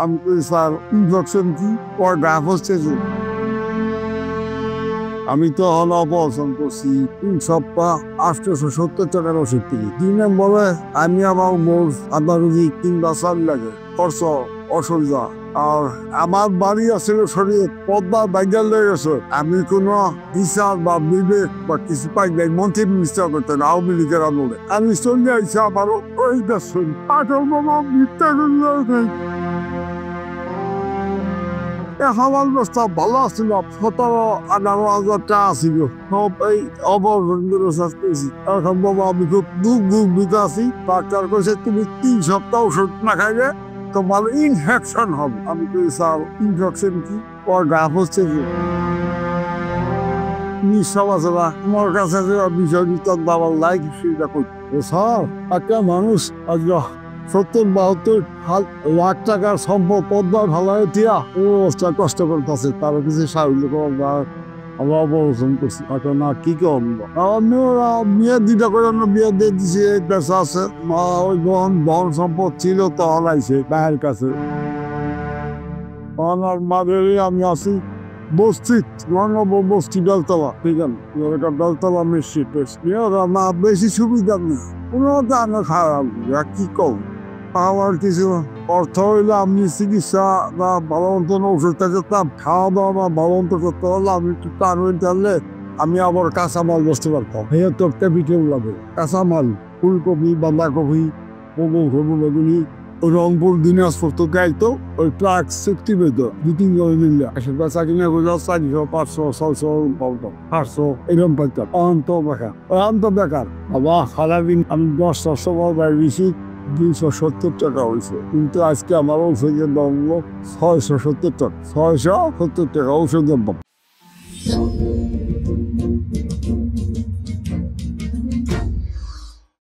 আমি কই sir infection কি কয়টা হচ্ছে যে আমি তো হল অপারেশন করছি 3 সপ্তাহ 870 টাকার ওষুধ থেকে 2 নম্বরে আমি আমার মোর আপনার রুগী 3 বা 4 লাগে খরচ অসুবিধা আর আমার বাড়ি আসলে শরীরে পদ্মা বাইজার লেগে গেছে আমি কোনো বিচার বা বিবেক বা কিছু পাই নাই মন্ত্রী মিনিস্টার করতেন আওয়ামী লীগের আমলে আমি চলে আইসি আমার ওই দেশের আসল বাবা মিথ্যা করলে আমার অবস্থা ভালো ছিল 17-18 হাজার টাকা ছিল সব এই অবহেলা পেয়েছি এখন বাবা আমি খুব দুঃখ দিতে আছি ডাক্তার কইছে তুমি 3 সপ্তাহ ওষুধ না খাইলে তোমার ইনফেকশন হবে আমি কই স্যার ইনফেকশন কি ওর গা হচ্ছে যে নিঃসব আছে না আমার কাছে যে বিষয় নিতাম বাবার লাইক সেটা করছি স্যার একটা মানুষ আজ 70-72 লাখ টাকার সম্পদ পদ্মার ভালায় দিয়া ও অবস্থা কষ্ট করতেছে তার কিছু সাহায্য করার আমরা অবলোচন করছি এখন না কি মেয়ে দুইটা করে বিয়ে দিয়ে দিছে পেশা আছে মা ওই বহন সম্পদ ছিল তো হলাইছে ভাইয়ের কাছে আমার মাদেরই আমি আছি বস্তি বস্তি বেলতলা ঠিক আছে বেলতলা মিষ্টি না বেশি সুবিধা নেই কোনো দামে খারাপ কি কম আমার কিছু অর্থ হইলে আমি চিকিৎসা বা ভালো মতন ওষুধটা যেতাম খাওয়া দাওয়া বা ভালো মতো করতে পারলে আমি একটু টানবেন টানলে আমি আবার কাঁচামাল বসতে পারতাম এই তো একটা বিকেল লাগে কাঁচামাল ফুলকপি বাঁধাকপি বেগুনি রংপুর দিনাজপুর তো গাইতো ওই ট্রাক চুক্তি পেত 2-3 করে দিলে বেচা কিনে করলে 400-500-600 800 এরকম পাইতাম অন্ত বেকার বাবা সারাদিন আমি 10-10 বাইরে দিয়েছি 270 টাকা হয়েছে কিন্তু আজকে আমার ঔষধের দাম হলো 670 টাকা 670 টাকা ঔষধের দাম